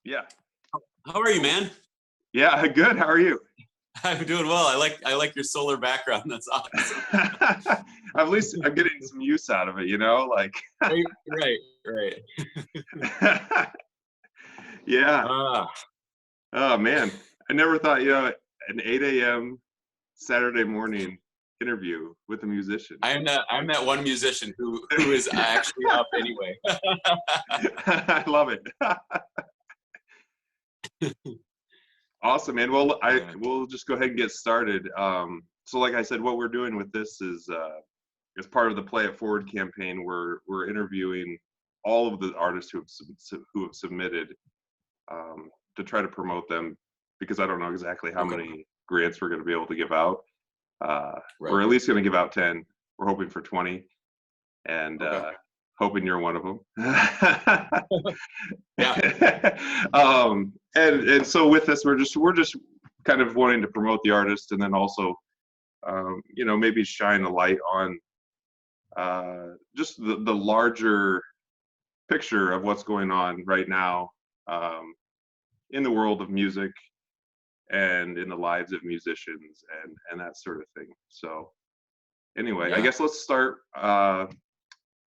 Yeah. How are you, man? Yeah, good. How are you? I'm doing well. I like your solar background. That's awesome. At least I'm getting some use out of it, like Right, right. yeah. Ah, Oh man. I never thought, an 8 a.m. Saturday morning interview with a musician. I'm that one musician who is actually up anyway. I love it. Awesome, man. Well, we'll just go ahead and get started. So like I said, what we're doing with this is as part of the Play It Forward campaign, we're interviewing all of the artists who have submitted to try to promote them, because I don't know exactly how Okay. many grants we're going to be able to give out. We're Right. at least going to give out 10. We're hoping for 20, and Okay. hoping you're one of them. Yeah. And so with this, we're just kind of wanting to promote the artist, and then also maybe shine a light on just the larger picture of what's going on right now in the world of music and in the lives of musicians and that sort of thing. So anyway, I Yeah. guess let's start.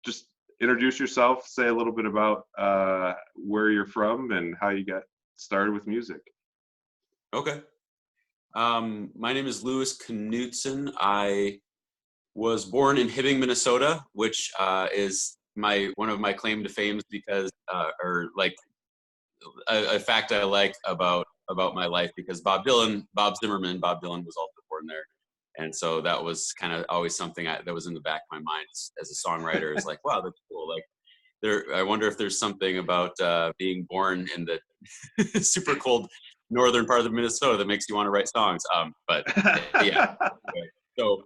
Just introduce yourself, say a little bit about where you're from and how you got started with music. Okay. My name is Louis Knudsen. I was born in Hibbing, Minnesota, which is one of my claim to fame, because or like a fact I like about my life, because Bob Zimmerman, Bob Dylan was also born there. And so that was kind of always something that was in the back of my mind as a songwriter. Is like, wow, that's cool. Like, I wonder if there's something about being born in the super cold northern part of Minnesota that makes you want to write songs. But yeah. So,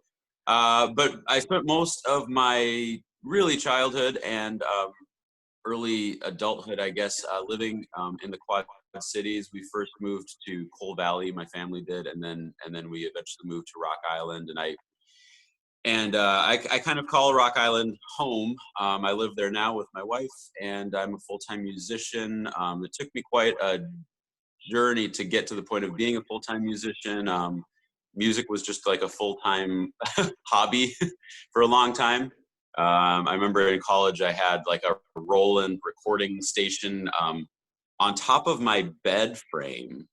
but I spent most of my really childhood and early adulthood, I guess, living in the Quad Cities. We first moved to Coal Valley, my family did, and then we eventually moved to Rock Island. And I kind of call Rock Island home. I live there now with my wife, and I'm a full-time musician. It took me quite a journey to get to the point of being a full-time musician. Music was just like a full-time hobby for a long time. I remember in college I had like a Roland recording station on top of my bed frame,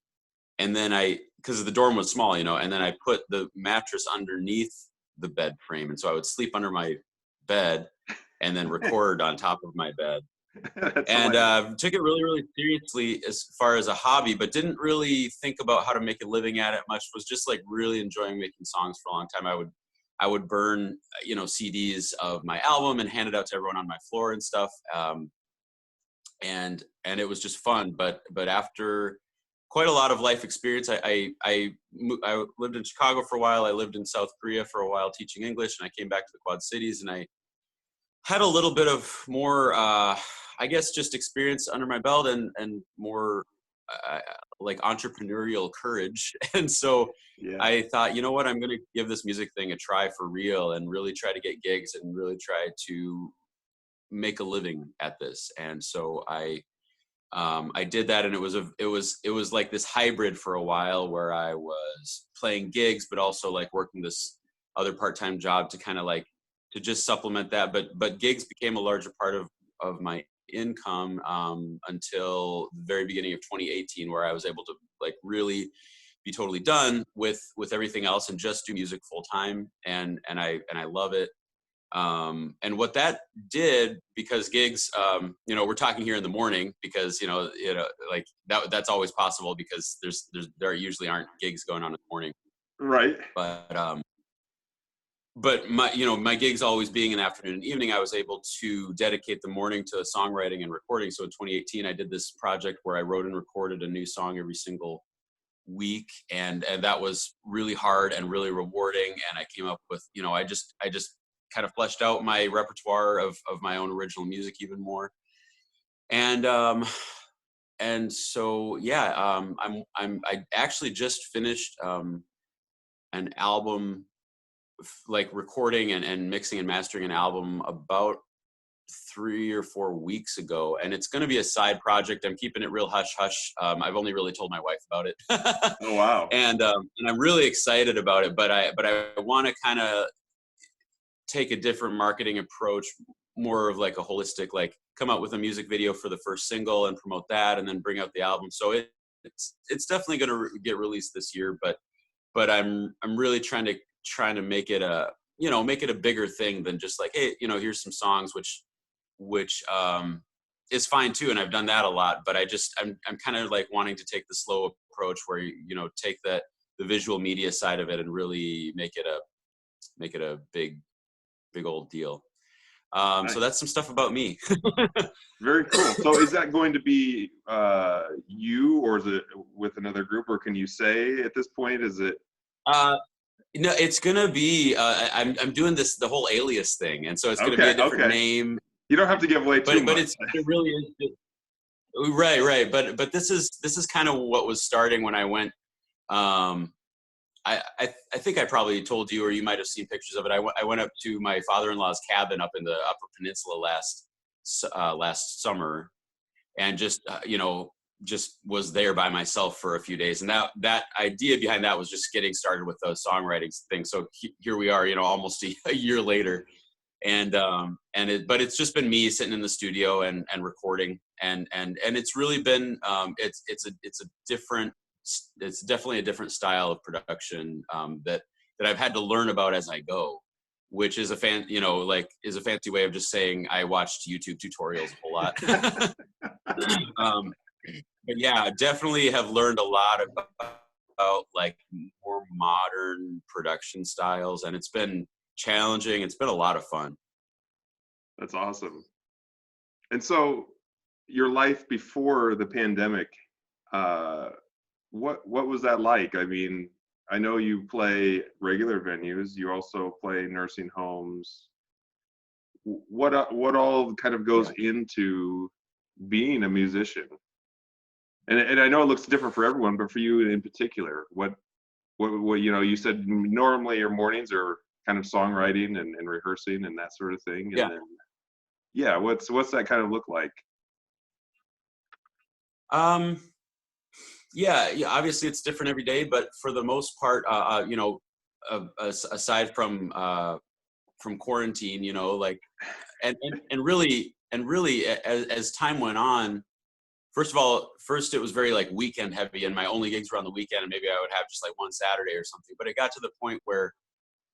and then because the dorm was small, and then I put the mattress underneath the bed frame, and so I would sleep under my bed and then record on top of my bed. That's And hilarious. took it really, really seriously as far as a hobby, but didn't really think about how to make a living at it much. Was just like really enjoying making songs for a long time. I would burn, CDs of my album and hand it out to everyone on my floor and stuff. And it was just fun. But after quite a lot of life experience, I lived in Chicago for a while. I lived in South Korea for a while teaching English, and I came back to the Quad Cities, and I had a little bit of more, I guess, just experience under my belt, and more like entrepreneurial courage. And so Yeah. I thought, you know what, I'm going to give this music thing a try for real, and really try to get gigs and really try to make a living at this. And so I did that, and it was like this hybrid for a while, where I was playing gigs, but also like working this other part-time job to kind of like to just supplement that. But gigs became a larger part of my income until the very beginning of 2018, where I was able to like really be totally done with everything else and just do music full time, and I love it. And what that did, because gigs, we're talking here in the morning, because like that's always possible, because there usually aren't gigs going on in the morning. Right. But my gigs always being in the afternoon and evening, I was able to dedicate the morning to songwriting and recording. So in 2018, I did this project where I wrote and recorded a new song every single week, and that was really hard and really rewarding. And I came up with, I just kind of fleshed out my repertoire of my own original music even more. And so yeah, I actually just finished an album, like recording and mixing and mastering an album about 3 or 4 weeks ago, and it's going to be a side project. I'm keeping it real hush hush. I've only really told my wife about it. Oh wow. And I'm really excited about it, but I want to kind of take a different marketing approach, more of like a holistic, like come out with a music video for the first single and promote that, and then bring out the album. So it's definitely going to get released this year, but I'm really trying to make it a, make it a bigger thing than just like, hey, here's some songs, which is fine too, and I've done that a lot. But I'm kind of like wanting to take the slow approach where take the visual media side of it and really make it a big old deal. Nice. So that's some stuff about me. Very cool. So is that going to be you, or is it with another group, or can you say at this point? Is it? No, it's gonna be. I'm doing the whole alias thing, and so it's gonna be a different name. You don't have to give away too much. But it really is. Right. But this is kind of what was starting when I went. I think I probably told you, or you might have seen pictures of it. I went up to my father-in-law's cabin up in the Upper Peninsula last summer, and just was there by myself for a few days. And that idea behind that was just getting started with the songwriting thing. So here we are, almost a year later, but it's just been me sitting in the studio and recording, and it's really been it's definitely a different style of production that I've had to learn about as I go, which is a fancy way of just saying I watched YouTube tutorials a whole lot. But yeah, definitely have learned a lot about like more modern production styles, and it's been challenging. It's been a lot of fun. That's awesome. And so your life before the pandemic, what was that like? I mean, I know you play regular venues. You also play nursing homes. What all kind of goes into being a musician? And I know it looks different for everyone, but for you in particular, what you said normally your mornings are kind of songwriting and rehearsing and that sort of thing. And then, what's that kind of look like? Yeah, obviously it's different every day, but for the most part, aside from quarantine, like, and really as time went on, first it was very like weekend heavy, and my only gigs were on the weekend, and maybe I would have just like one Saturday or something. But it got to the point where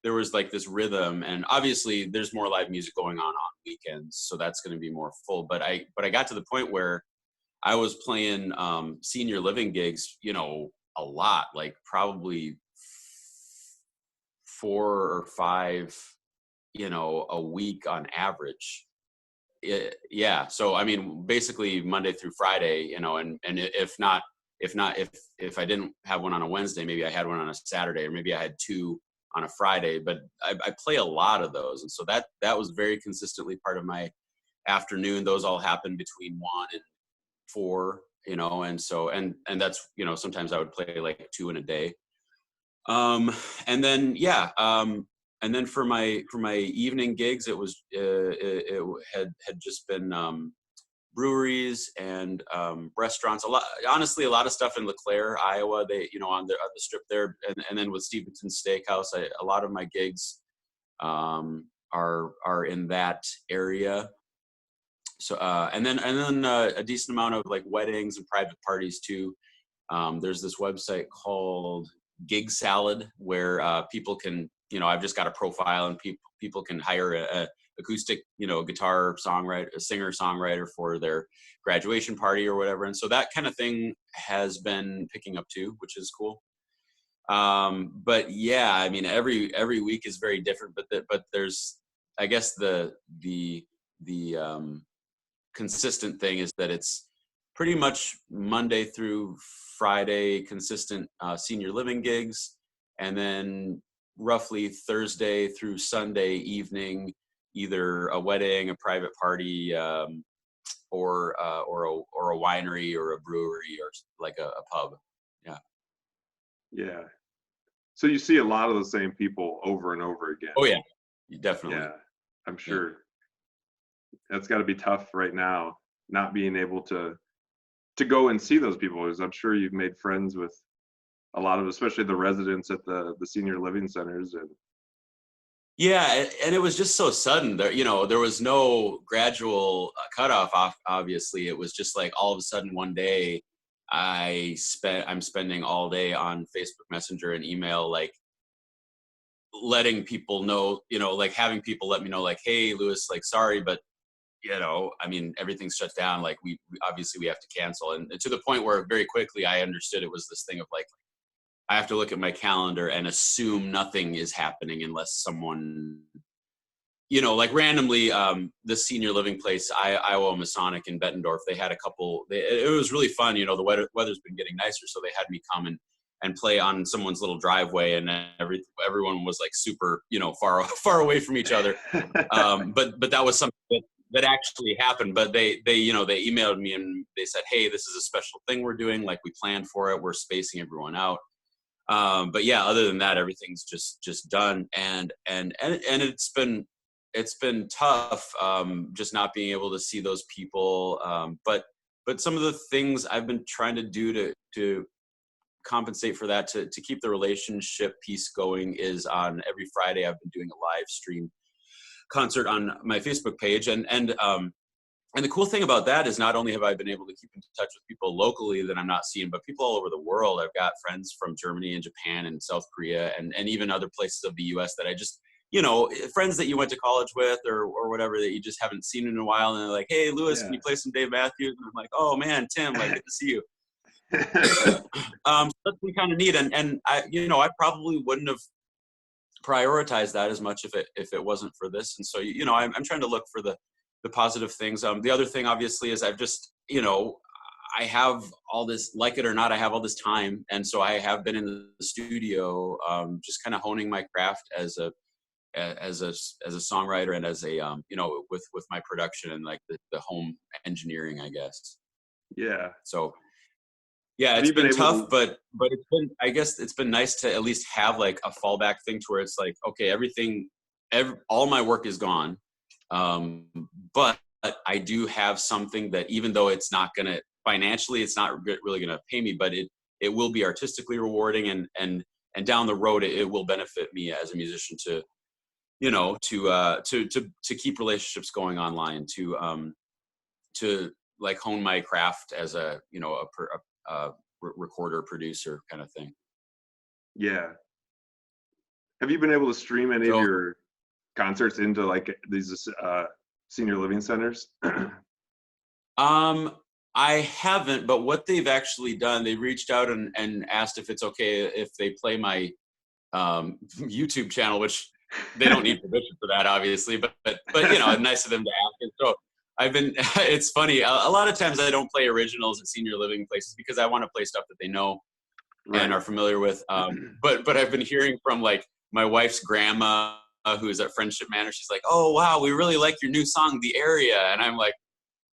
there was like this rhythm, and obviously there's more live music going on weekends, so that's going to be more full. But I got to the point where I was playing senior living gigs, a lot, like probably 4 or 5, a week on average. Yeah. So, I mean, basically Monday through Friday, and if I didn't have one on a Wednesday, maybe I had one on a Saturday, or maybe I had 2 on a Friday, but I play a lot of those. And so that was very consistently part of my afternoon. Those all happened between 1 and 4, and so, and that's, sometimes I would play like 2 in a day. And then, and then for my evening gigs, it was, it had just been, breweries and, restaurants, honestly, a lot of stuff in LeClaire, Iowa, they, on the strip there. And then with Stevenson's Steakhouse, a lot of my gigs, are in that area. So, and then a decent amount of like weddings and private parties too. There's this website called Gig Salad where people can, I've just got a profile, and people can hire a acoustic, guitar songwriter, a singer-songwriter for their graduation party or whatever. And so that kind of thing has been picking up too, which is cool. But yeah, I mean, every week is very different, but there's, I guess the consistent thing is that it's pretty much Monday through Friday consistent senior living gigs, and then roughly Thursday through Sunday evening, either a wedding, a private party, or a winery or a brewery or like a pub. Yeah. So you see a lot of the same people over and over again. Oh yeah, definitely. Yeah, I'm sure. That's got to be tough right now, not being able to go and see those people, because I'm sure you've made friends with a lot of, especially the residents at the senior living centers. And Yeah, and it was just so sudden. There was no gradual cutoff. Obviously, it was just like all of a sudden one day, I'm spending all day on Facebook Messenger and email, like letting people know, like having people let me know, like, hey, Lewis, like, sorry, but I mean, everything's shut down. Like, we obviously we have to cancel, and to the point where very quickly I understood it was this thing of like, I have to look at my calendar and assume nothing is happening unless someone, like randomly, the senior living place, Iowa Masonic in Bettendorf, they had a couple, it was really fun. The weather's been getting nicer. So they had me come and play on someone's little driveway, and everyone was like super, far away from each other. But that was something that actually happened. But they emailed me and they said, hey, this is a special thing we're doing. Like, we planned for it. We're spacing everyone out. But yeah, other than that, everything's just done. And it's been tough, just not being able to see those people. But some of the things I've been trying to do to compensate for that, to keep the relationship piece going, is on every Friday I've been doing a live stream concert on my Facebook page. And the cool thing about that is not only have I been able to keep in touch with people locally that I'm not seeing, but people all over the world. I've got friends from Germany and Japan and South Korea and even other places of the US that I just, friends that you went to college with or whatever, that you just haven't seen in a while. And they're like, hey, Lewis, yeah. Can you play some Dave Matthews? And I'm like, oh man, Tim, like, good to see you. So that's been kind of neat. And I probably wouldn't have prioritized that as much if it wasn't for this. And so, I'm trying to look for the positive things. The other thing, obviously, is I've just, I have all this, like it or not, I have all this time. And so I have been in the studio, just kind of honing my craft as a songwriter, and as a, with my production and like the home engineering, I guess. Yeah. So yeah, it's been tough, but it's been, I guess it's been nice to at least have like a fallback thing to where it's like, okay, all my work is gone. But I do have something that, even though it's not financially, it's not really going to pay me, but it will be artistically rewarding, and down the road, it will benefit me as a musician to keep relationships going online, to like hone my craft as a recorder, producer kind of thing. Yeah. Have you been able to stream any of your concerts into like these senior living centers? I haven't, but what they've actually done, they reached out and asked if it's okay if they play my YouTube channel, which they don't need permission for that, obviously, but nice of them to ask. And so it's funny, a lot of times I don't play originals at senior living places because I want to play stuff that they know and are familiar with. But I've been hearing from like my wife's grandma, who's at Friendship Manor. She's like, oh wow, we really like your new song, The Area. And I'm like,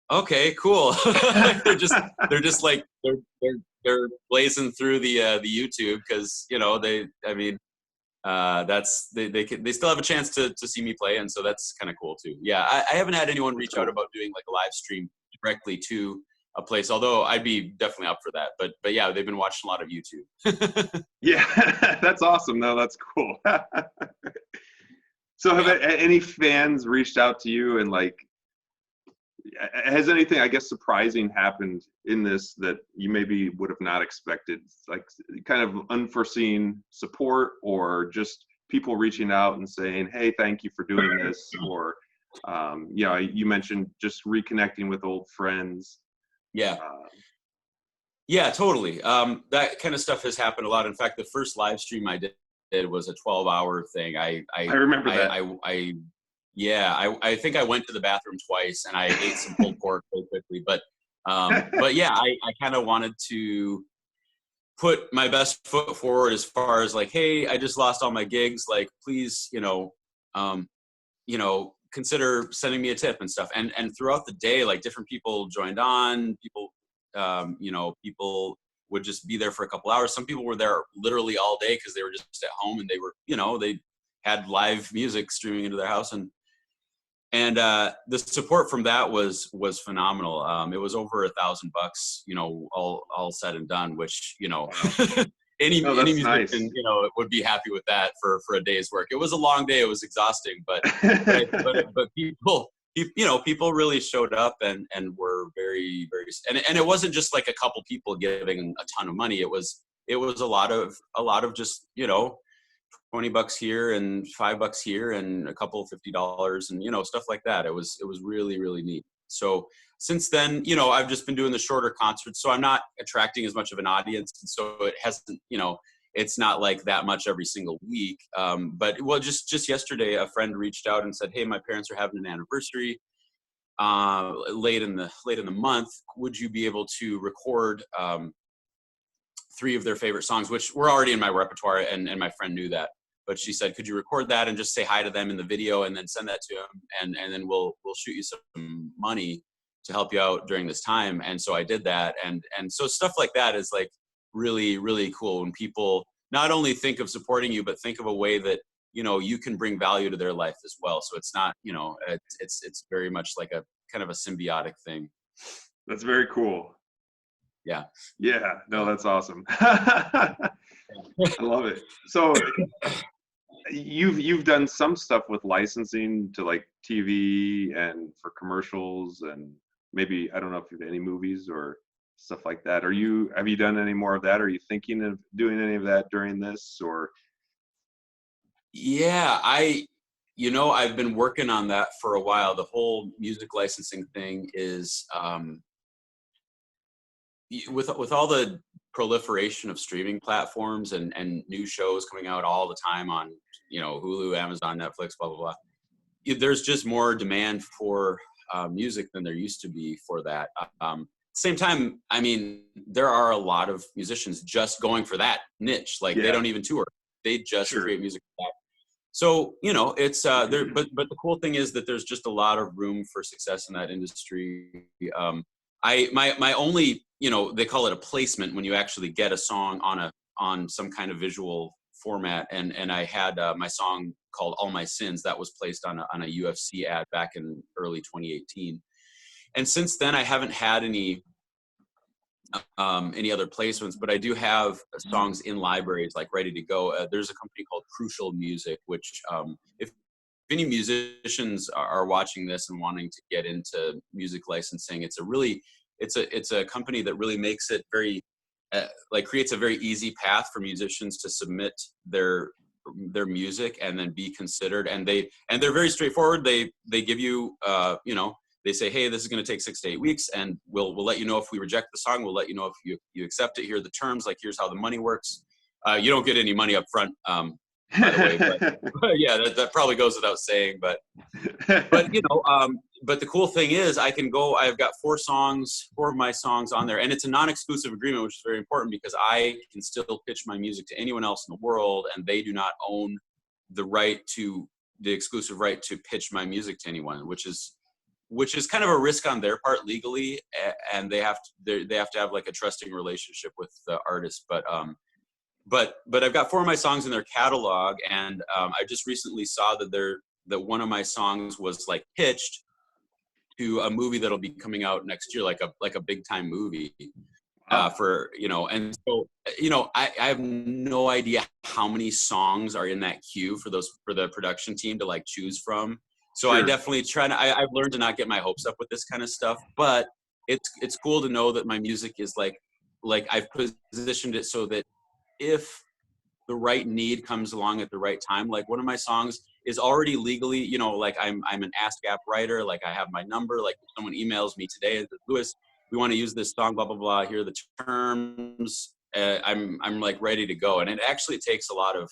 okay, cool. they're just like, they're blazing through the YouTube, because they still have a chance to see me play, and so that's kind of cool too. Yeah, I haven't had anyone reach out about doing like a live stream directly to a place, although I'd be definitely up for that. But yeah, they've been watching a lot of YouTube. Yeah, that's awesome. No, that's cool. So have any fans reached out to you, and like, has anything, I guess, surprising happened in this that you maybe would have not expected, like kind of unforeseen support, or just people reaching out and saying, hey, thank you for doing this, or you mentioned just reconnecting with old friends. Yeah, totally. That kind of stuff has happened a lot. In fact, the first live stream I did was a 12-hour thing. I remember that. I think I went to the bathroom twice, and I ate some pulled pork very quickly. But yeah, I kind of wanted to put my best foot forward as far as like, hey, I just lost all my gigs. Like, please, consider sending me a tip and stuff. And throughout the day, like, different people joined on. People, people would just be there for a couple hours. Some people were there literally all day because they were just at home, and they were, they had live music streaming into their house. And the support from that was phenomenal. It was over $1,000, all said and done, which, any No, any that's musician, nice. would be happy with that for a day's work. It was a long day. It was exhausting, but people really showed up and were very, very, and it wasn't just like a couple people giving a ton of money. It was a lot of just, $20 here and $5 here and a couple of $50 and, stuff like that. It was really, really neat. So since then, I've just been doing the shorter concerts, so I'm not attracting as much of an audience. And so it hasn't, it's not like that much every single week. But just yesterday, a friend reached out and said, "Hey, my parents are having an anniversary late in the month. Would you be able to record 3 of their favorite songs," which were already in my repertoire, and my friend knew that. But she said, "Could you record that and just say hi to them in the video and then send that to them, and then we'll shoot you some money to help you out during this time." And so I did that, and so stuff like that is like really, really cool when people not only think of supporting you, but think of a way that you can bring value to their life as well. So it's not, it's very much like a kind of a symbiotic thing. That's very cool. Yeah. Yeah. No, that's awesome. I love it. So you've done some stuff with licensing to like TV and for commercials, and maybe, I don't know if you have any movies or stuff like that. Have you done any more of that? Are you thinking of doing any of that during this, or? Yeah, I've been working on that for a while. The whole music licensing thing is, with all the proliferation of streaming platforms and new shows coming out all the time on, Hulu, Amazon, Netflix, blah, blah, blah. There's just more demand for music than there used to be for that. Same time, I mean, there are a lot of musicians just going for that niche. Like, they don't even tour. They just create music for that. So, it's there, but the cool thing is that there's just a lot of room for success in that industry. My only, they call it a placement when you actually get a song on some kind of visual format. And I had my song called "All My Sins" that was placed on a UFC ad back in early 2018. And since then, I haven't had any other placements, but I do have songs in libraries, like ready to go. There's a company called Crucial Music, which, if any musicians are watching this and wanting to get into music licensing, it's a company that really makes it very, creates a very easy path for musicians to submit their music and then be considered. And they're very straightforward. They give you, they say, "Hey, this is going to take 6 to 8 weeks, and we'll let you know if we reject the song. We'll let you know if you accept it. Here are the terms. Like, here's how the money works." You don't get any money up front, by the way. But yeah, that probably goes without saying. But but the cool thing is, I've got 4 of my songs on there, and it's a non-exclusive agreement, which is very important because I can still pitch my music to anyone else in the world, and they do not own the exclusive right to pitch my music to anyone, which is kind of a risk on their part legally, and they have to have like a trusting relationship with the artist. But I've got 4 of my songs in their catalog, and I just recently saw that one of my songs was like pitched to a movie that'll be coming out next year, like a big time movie. For and so I have no idea how many songs are in that queue for the production team to like choose from. So I definitely I've learned to not get my hopes up with this kind of stuff, but it's cool to know that my music is like I've positioned it so that if the right need comes along at the right time, like one of my songs is already legally, like I'm an Ask App writer, like I have my number, like if someone emails me today and says, "Lewis, we want to use this song, blah, blah, blah, here are the terms," I'm like ready to go. And it actually takes a lot of,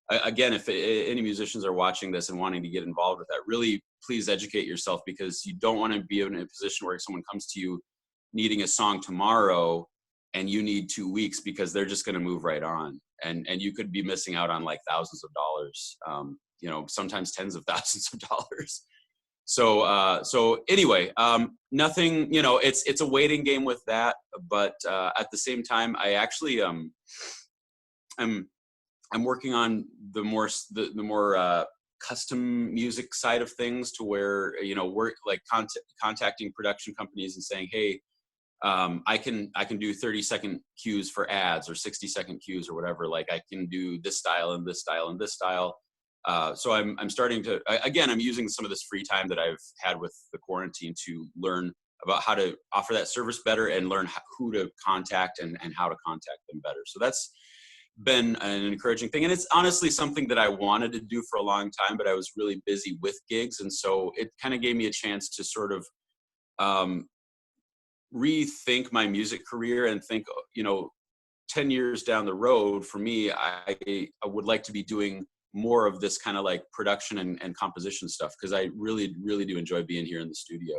again, if any musicians are watching this and wanting to get involved with that, really please educate yourself, because you don't want to be in a position where someone comes to you needing a song tomorrow and you need 2 weeks, because they're just going to move right on. And you could be missing out on like thousands of dollars, sometimes tens of thousands of dollars. So anyway, nothing, it's a waiting game with that. But at the same time, I actually, I'm working on the more custom music side of things, to where, you know, we're like contacting production companies and saying, hey, I can do 30-second cues for ads, or 60-second cues, or whatever. Like, I can do this style and this style and this style. So I'm starting to, again, I'm using some of this free time that I've had with the quarantine to learn about how to offer that service better, and learn who to contact and how to contact them better. So that's been an encouraging thing. And it's honestly something that I wanted to do for a long time, but I was really busy with gigs. And so it kind of gave me a chance to sort of rethink my music career and think, you know, 10 years down the road, for me, I would like to be doing more of this kind of like production and composition stuff, because I really, really do enjoy being here in the studio.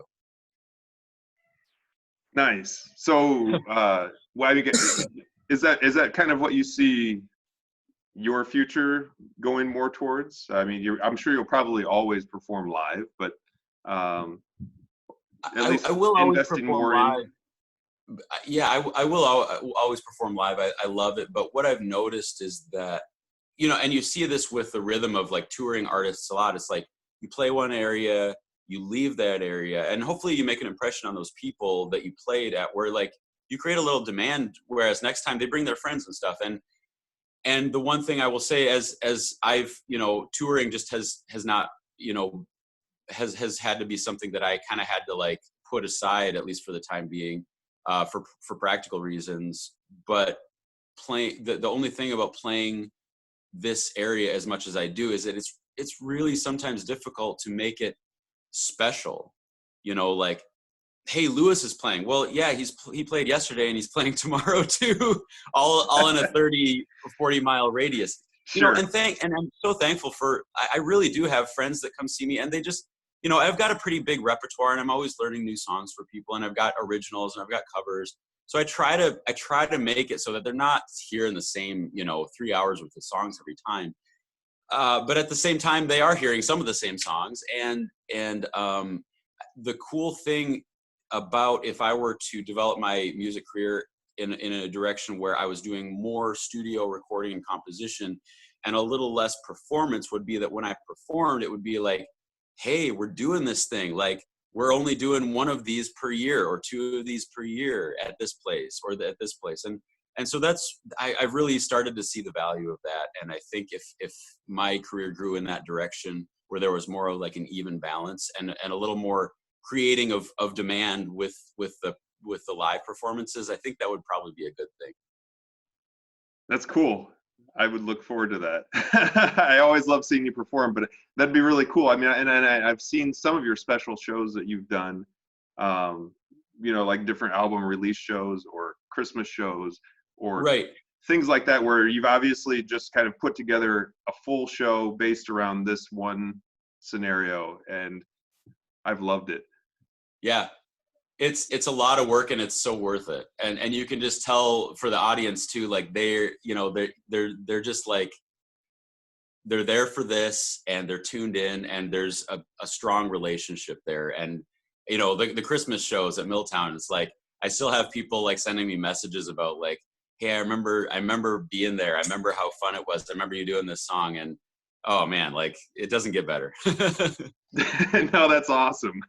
Nice. So, why do you get? Is that kind of what you see your future going more towards? I mean, I'm sure you'll probably always perform live, but at least I will investing more live. in. Yeah, I will always perform live. I love it. But what I've noticed is that, you know, and you see this with the rhythm of like touring artists a lot. It's like, you play one area, you leave that area, and hopefully you make an impression on those people that you played at, where like you create a little demand, whereas next time they bring their friends and stuff. And the one thing I will say, as I've, you know, touring just has not, you know, has had to be something that I kind of had to like put aside, at least for the time being, for practical reasons. But playing, the only thing about playing this area as much as I do is that it's really sometimes difficult to make it special. You know, like, hey, Lewis is playing. Well, yeah, he played yesterday and he's playing tomorrow too, all in a 30 or 40 mile radius. You Sure. know, and I'm so thankful for, I really do have friends that come see me, and they just, you know, I've got a pretty big repertoire, and I'm always learning new songs for people, and I've got originals and I've got covers. So I try to make it so that they're not hearing the same, you know, 3 hours worth of songs every time. But at the same time, they are hearing some of the same songs. And the cool thing about, if I were to develop my music career in a direction where I was doing more studio recording and composition and a little less performance, would be that when I performed, it would be like, hey, we're doing this thing. Like, we're only doing one of these per year, or two of these per year at this place, or at this place. And so that's, I've really started to see the value of that. And I think if my career grew in that direction, where there was more of like an even balance, and a little more creating of demand with the live performances, I think that would probably be a good thing. That's cool. I would look forward to that. I always love seeing you perform, but that'd be really cool. I mean, and I've seen some of your special shows that you've done, you know, like different album release shows or Christmas shows or Right. things like that, where you've obviously just kind of put together a full show based around this one scenario, and I've loved it. Yeah. It's a lot of work, and it's so worth it. And you can just tell for the audience too, like they're just like, they're there for this, and they're tuned in, and there's a strong relationship there. And, you know, the Christmas shows at Milltown, it's like, I still have people like sending me messages about like, hey, I remember being there. I remember how fun it was. I remember you doing this song. And oh man, like, it doesn't get better. No, that's awesome.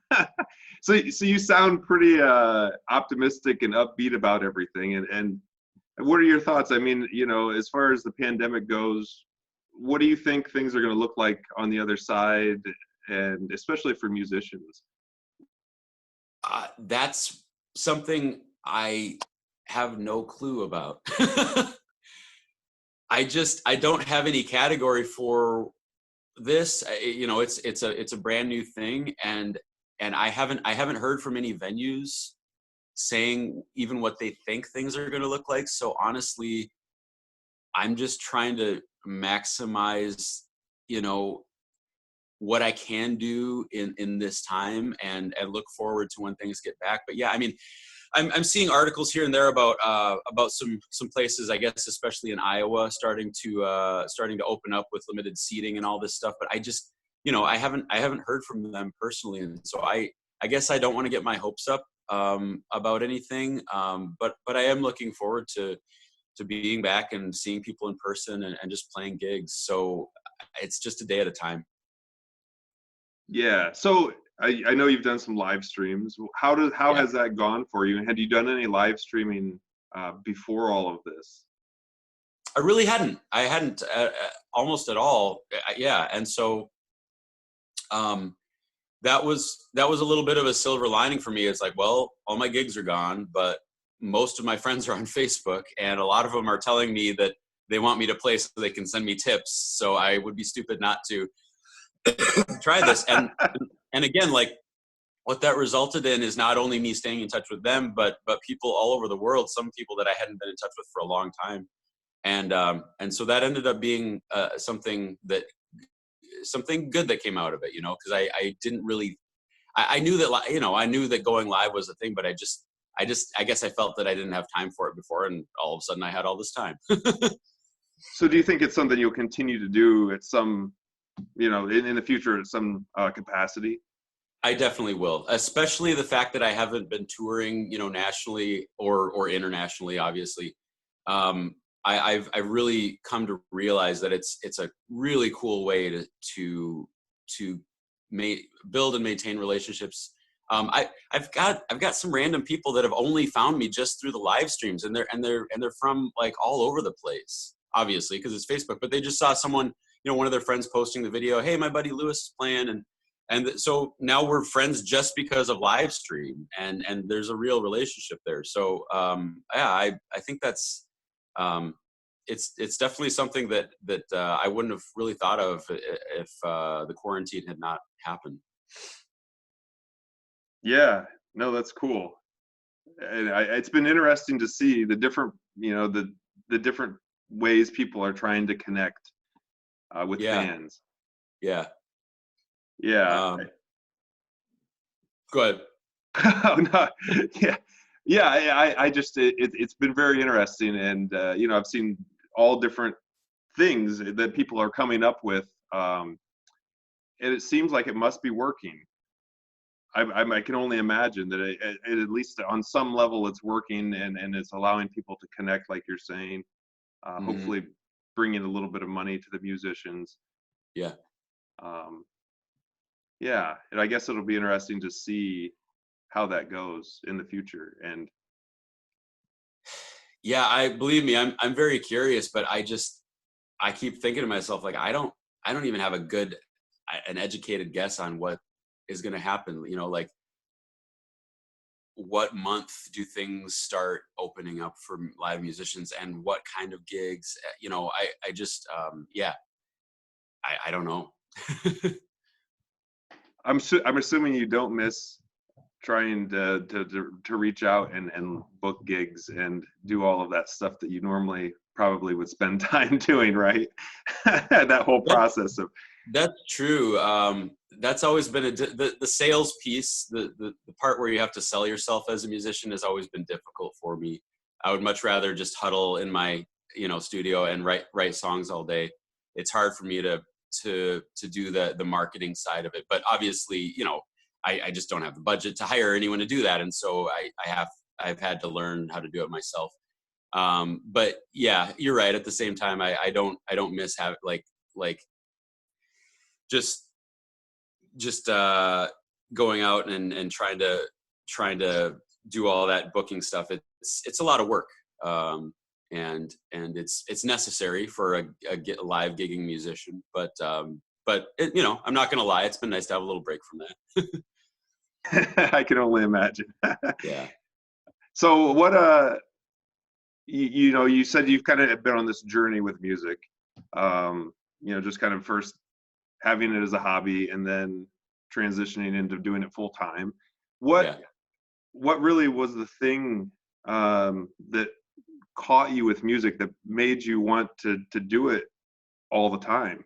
So you sound pretty optimistic and upbeat about everything. And what are your thoughts? I mean, you know, as far as the pandemic goes, what do you think things are going to look like on the other side, and especially for musicians? That's something I have no clue about. I don't have any category for this. You know, it's a brand new thing, and I haven't heard from any venues saying even what they think things are going to look like. So honestly, I'm just trying to maximize, you know, what I can do in this time, and look forward to when things get back. But yeah, I mean, I'm seeing articles here and there about some places, I guess, especially in Iowa, starting to open up with limited seating and all this stuff. But I just, you know, I haven't heard from them personally, and so I guess I don't want to get my hopes up about anything. But I am looking forward to being back and seeing people in person, and just playing gigs. So it's just a day at a time. Yeah. So I know you've done some live streams. How Yeah. has that gone for you? And had you done any live streaming before all of this? I really hadn't. I hadn't almost at all. Yeah, and so um, that was a little bit of a silver lining for me. It's like, well, all my gigs are gone, but most of my friends are on Facebook, and a lot of them are telling me that they want me to play so they can send me tips. So I would be stupid not to try this. And again, like what that resulted in is not only me staying in touch with them, but people all over the world. Some people that I hadn't been in touch with for a long time, and so that ended up being something good that came out of it, because I didn't really, I knew that, I knew that going live was a thing, but I guess I felt that I didn't have time for it before, and all of a sudden I had all this time. So do you think it's something you'll continue to do at some, in the future at some capacity? I definitely will, especially the fact that I haven't been touring, nationally or internationally, obviously. Um, I've really come to realize that it's a really cool way to build and maintain relationships. I've got some random people that have only found me just through the live streams, and they're from like all over the place, obviously because it's Facebook, but they just saw someone, one of their friends posting the video, hey, my buddy Lewis is playing, and so now we're friends just because of live stream, and there's a real relationship there. So yeah, I think that's it's definitely something that I wouldn't have really thought of if the quarantine had not happened. Yeah. No, that's cool. And it's been interesting to see the different, the different ways people are trying to connect with Yeah, fans. yeah. Yeah. Um, go ahead. Oh, no. Yeah. Yeah. I just, it's been very interesting. And, I've seen all different things that people are coming up with. And it seems like it must be working. I can only imagine that at least on some level it's working, and it's allowing people to connect, like you're saying. Hmm. Hopefully, bringing a little bit of money to the musicians. Yeah. Um, yeah, and I guess it'll be interesting to see how that goes in the future. And Yeah, I believe me, I'm very curious, but I keep thinking to myself, like, I don't even have an educated guess on what is going to happen. Like what month do things start opening up for live musicians, and what kind of gigs? I just yeah, I don't know. I'm assuming you don't miss trying to reach out and book gigs and do all of that stuff that you normally probably would spend time doing, right? That whole That, process of that's true. That's always been the sales piece, the part where you have to sell yourself as a musician has always been difficult for me. I would much rather just huddle in my studio and write songs all day. It's hard for me to do the marketing side of it, but obviously I just don't have the budget to hire anyone to do that, and so I've had to learn how to do it myself. But yeah, you're right. At the same time, I don't miss have like just going out and trying to do all that booking stuff. It's a lot of work, and it's necessary for a live gigging musician. But I'm not gonna lie, it's been nice to have a little break from that. I can only imagine. Yeah. So what you said you've kind of been on this journey with music. Just kind of first having it as a hobby and then transitioning into doing it full time. What Yeah. what really was the thing that caught you with music that made you want to do it all the time?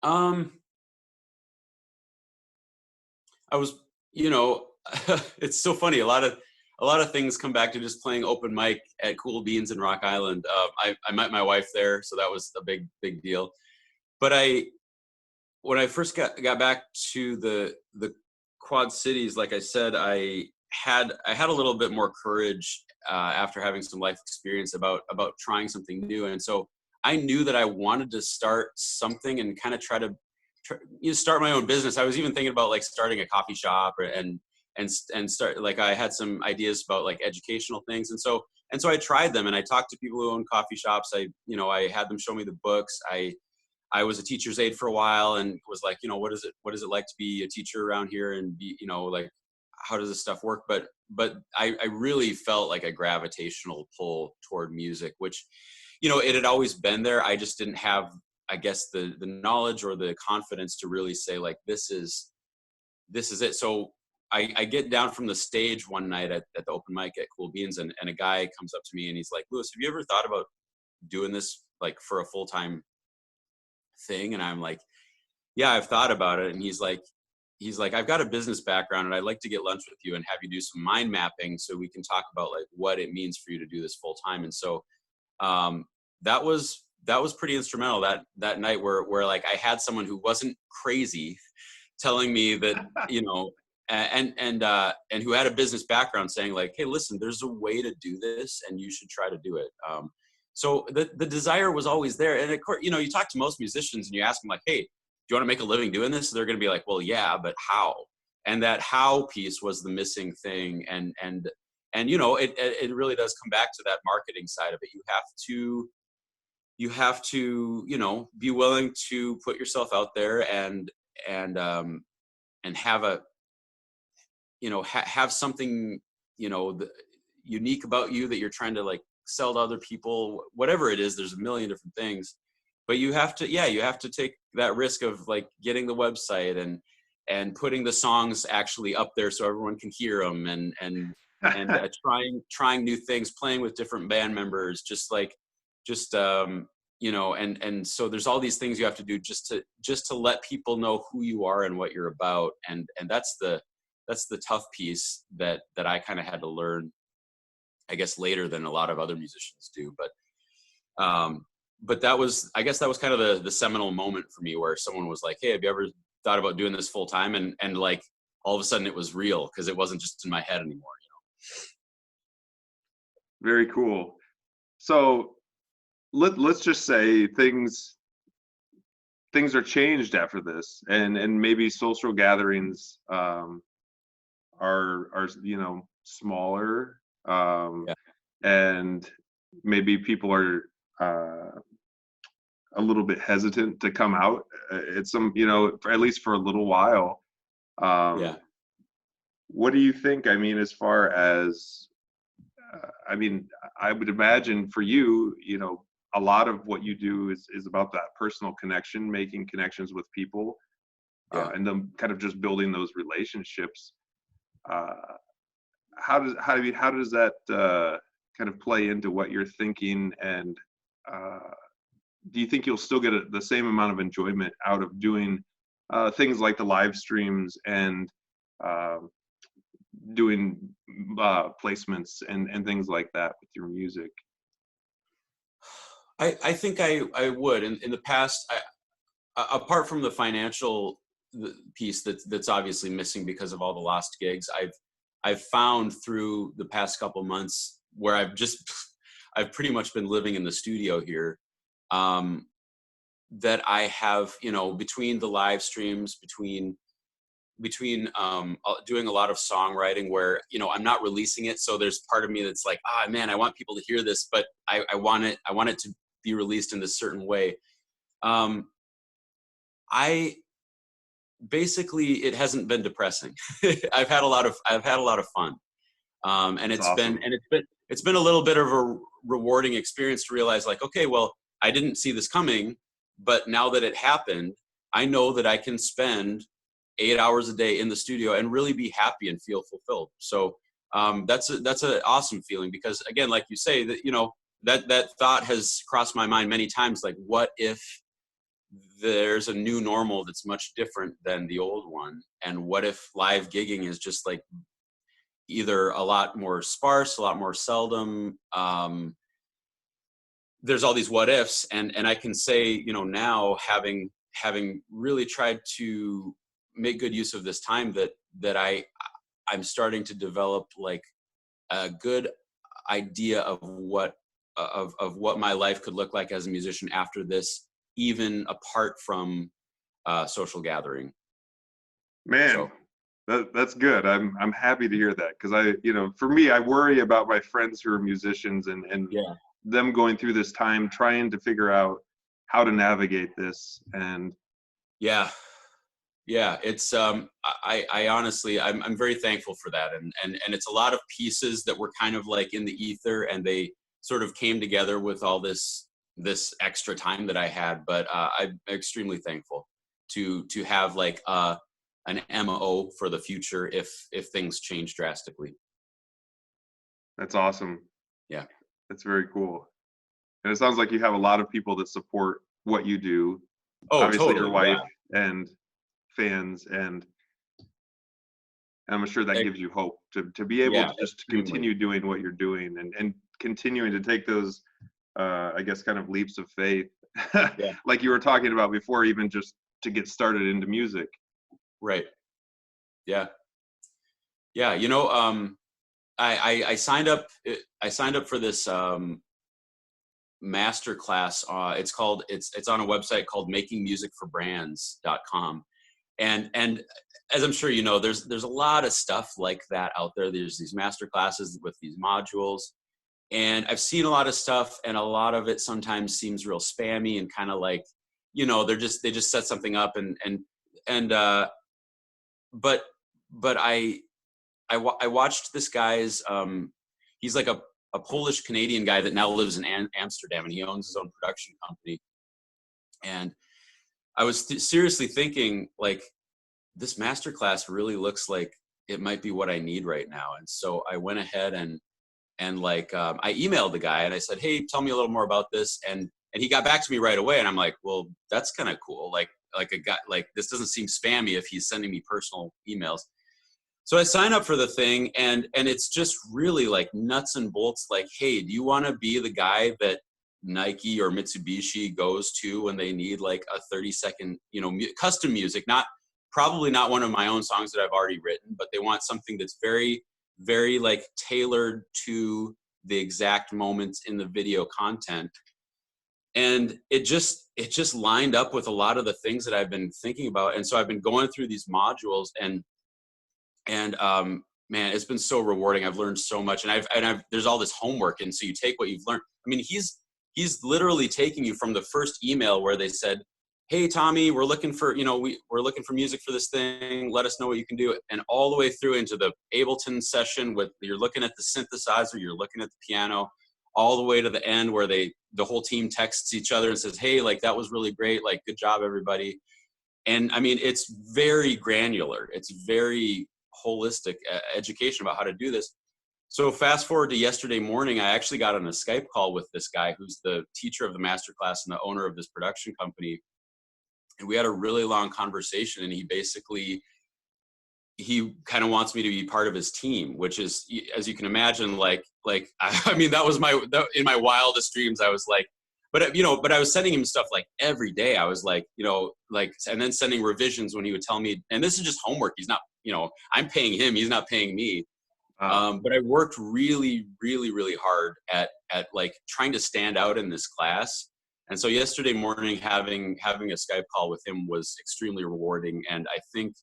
um I was, you know, it's so funny. A lot of things come back to just playing open mic at Cool Beans in Rock Island. I met my wife there, so that was a big deal. But when I first got back to the Quad Cities, like I said, I had a little bit more courage after having some life experience about trying something new, and so I knew that I wanted to start something and kind of try to start my own business. I was even thinking about like starting a coffee shop and start, like, I had some ideas about like educational things. And so I tried them, and I talked to people who own coffee shops. I had them show me the books. I was a teacher's aide for a while and was like, what is it like to be a teacher around here, and be, like, how does this stuff work? But I really felt like a gravitational pull toward music, which, it had always been there. I just didn't have, I guess, the knowledge or the confidence to really say like, this is it. So I get down from the stage one night at the open mic at Cool Beans, and a guy comes up to me and he's like, Lewis, have you ever thought about doing this like for a full-time thing? And I'm like, yeah, I've thought about it. And he's like, I've got a business background, and I'd like to get lunch with you and have you do some mind mapping so we can talk about like what it means for you to do this full time. And so that was pretty instrumental that night, where like I had someone who wasn't crazy telling me that, and who had a business background saying like, hey, listen, there's a way to do this and you should try to do it. So the desire was always there. And of course, you talk to most musicians and you ask them like, hey, do you want to make a living doing this? They're going to be like, well, yeah, but how? And that how piece was the missing thing. And it really does come back to that marketing side of it. You have to, be willing to put yourself out there and have a, have something, unique about you that you're trying to like sell to other people, whatever it is. There's a million different things, but you have to take that risk of like getting the website and putting the songs actually up there so everyone can hear them, and trying new things, playing with different band members, and so there's all these things you have to do just to let people know who you are and what you're about. And that's the tough piece that I kind of had to learn, I guess, later than a lot of other musicians do. But that was kind of the seminal moment for me, where someone was like, hey, have you ever thought about doing this full time? And like, all of a sudden it was real, because it wasn't just in my head anymore. Very cool. So let's just say things are changed after this, and maybe social gatherings are smaller, Yeah. and maybe people are a little bit hesitant to come out at some, at least for a little while. Yeah. What do you think? I mean, as far as I would imagine for you, a lot of what you do is about that personal connection, making connections with people, and then kind of just building those relationships. How does that kind of play into what you're thinking? And do you think you'll still get the same amount of enjoyment out of doing things like the live streams and doing placements and things like that with your music? I think I would. In the past, apart from the financial piece that's obviously missing because of all the lost gigs, I've found through the past couple months, where I've pretty much been living in the studio here, that I have, between the live streams, between doing a lot of songwriting where, I'm not releasing it. So there's part of me that's like, man, I want people to hear this, but I want it to be released in this certain way. Basically, it hasn't been depressing. I've had a lot of fun. And it's awesome. it's been a little bit of a rewarding experience to realize like, okay, well, I didn't see this coming, but now that it happened, I know that I can spend 8 hours a day in the studio and really be happy and feel fulfilled. So that's an awesome feeling, because again, like you say, that that thought has crossed my mind many times. Like, what if there's a new normal that's much different than the old one? And what if live gigging is just like either a lot more sparse, a lot more seldom? There's all these what ifs, and I can say, now having really tried to make good use of this time, that I'm starting to develop like a good idea of what what my life could look like as a musician after this, even apart from social gathering. Man, So, that's good. I'm happy to hear that, because for me, I worry about my friends who are musicians and yeah. them going through this time trying to figure out how to navigate this. And Yeah. It's I honestly, I'm very thankful for that, and it's a lot of pieces that were kind of like in the ether, and they sort of came together with all this extra time that I had. But I'm extremely thankful to have like an MO for the future if things change drastically. that's awesome. Yeah. That's very cool. And it sounds like you have a lot of people that support what you do. Oh, Obviously, your totally. wife Yeah. and fans, and I'm sure that gives you hope to be able Yeah, to just extremely. continue doing what you're doing, and continuing to take those, I guess, kind of leaps of faith, Yeah. like you were talking about before, even just to get started into music. Right. Yeah. Yeah. I signed up. I signed up for this master class. It's on a website called makingmusicforbrands.com. And as I'm sure you know, there's a lot of stuff like that out there. There's these master classes with these modules, and I've seen a lot of stuff, and a lot of it sometimes seems real spammy and kind of like, they just set something up and but I watched this guy's he's like a Polish Canadian guy that now lives in Amsterdam, and he owns his own production company. And I was seriously thinking, like, this masterclass really looks like it might be what I need right now. And so I went ahead and I emailed the guy and I said, hey, tell me a little more about this. And he got back to me right away. And I'm like, well, that's kind of cool. Like a guy, like, this doesn't seem spammy if he's sending me personal emails. So I sign up for the thing, and it's just really like nuts and bolts. Like, hey, do you want to be the guy that Nike or Mitsubishi goes to when they need like a 30-second, custom music? Probably not one of my own songs that I've already written, but they want something that's very, very like tailored to the exact moments in the video content. And it just lined up with a lot of the things that I've been thinking about. And so I've been going through these modules, and man, it's been so rewarding. I've learned so much, and I've there's all this homework. And so you take what you've learned. I mean, he's literally taking you from the first email where they said, hey, Tommy, we're looking for, we're looking for music for this thing. Let us know what you can do. And all the way through into the Ableton session with, you're looking at the synthesizer, you're looking at the piano, all the way to the end where the whole team texts each other and says, hey, like, that was really great. Like, good job, everybody. And I mean, it's very granular. It's very holistic education about how to do this. So fast forward to yesterday morning, I actually got on a Skype call with this guy who's the teacher of the masterclass and the owner of this production company. And we had a really long conversation, and he kind of wants me to be part of his team, which is, as you can imagine, like, I mean, that was in my wildest dreams. I was like, but I was sending him stuff like every day. I was like, and then sending revisions when he would tell me, and this is just homework. He's not, I'm paying him, he's not paying me. But I worked really, really, really hard at like trying to stand out in this class. And so yesterday morning, having a Skype call with him was extremely rewarding. And I think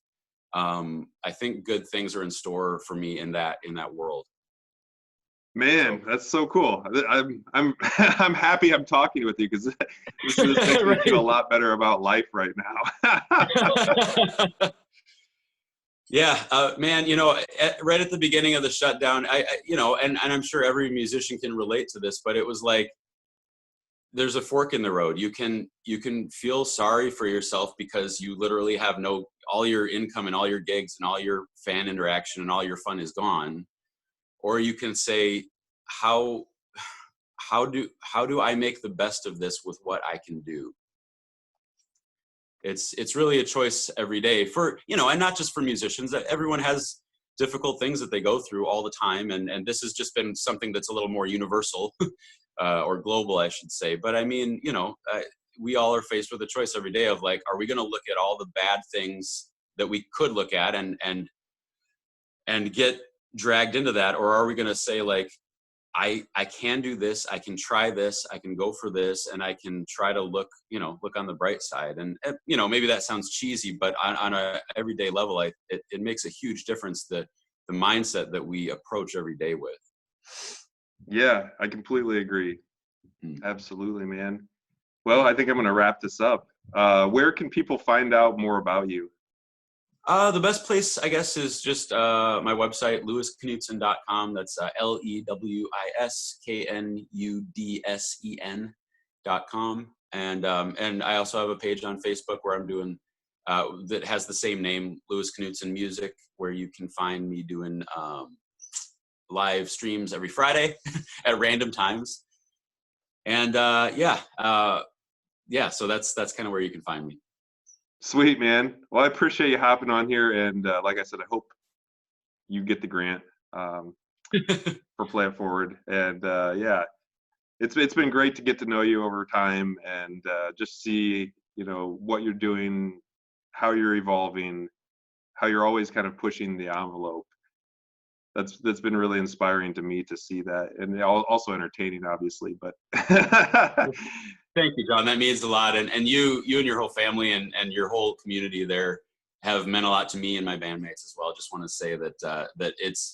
good things are in store for me in that world. Man, that's so cool. I'm I'm happy I'm talking with you, because this makes me feel a lot better about life right now. Yeah, man, right at the beginning of the shutdown, and I'm sure every musician can relate to this, but it was like, there's a fork in the road. You can feel sorry for yourself because you literally have all your income and all your gigs and all your fan interaction and all your fun is gone. Or you can say, how do I make the best of this with what I can do? It's really a choice every day for, and not just for musicians. Everyone has difficult things that they go through all the time. And this has just been something that's a little more universal or global, I should say. But I mean, we all are faced with a choice every day of like, are we going to look at all the bad things that we could look at and get dragged into that? Or are we going to say like, I can do this, I can try this, I can go for this, and I can try to look on the bright side. And maybe that sounds cheesy, but on a everyday level, it makes a huge difference, the mindset that we approach every day with. Yeah, I completely agree. Mm. Absolutely, man. Well, I think I'm going to wrap this up. Where can people find out more about you? The best place, I guess, is just my website, lewisknudsen.com. That's LEWISKNUDSEN.com. And I also have a page on Facebook where I'm doing that has the same name, Lewis Knudsen Music, where you can find me doing live streams every Friday at random times. And so that's kind of where you can find me. Sweet, man. Well, I appreciate you hopping on here, and like I said, I hope you get the grant for Play It Forward. And it's been great to get to know you over time and just see what you're doing, how you're evolving, how you're always kind of pushing the envelope. That's been really inspiring to me to see that, and also entertaining, obviously. But thank you, John. That means a lot, and you and your whole family and your whole community there have meant a lot to me and my bandmates as well. Just want to say that that it's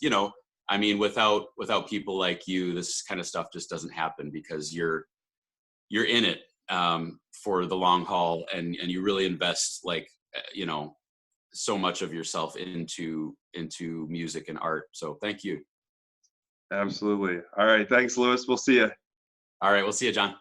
without people like you, this kind of stuff just doesn't happen, because you're in it for the long haul, and you really invest so much of yourself into music and art. So thank you. Absolutely. All right. Thanks, Lewis. We'll see you. All right. We'll see you, John.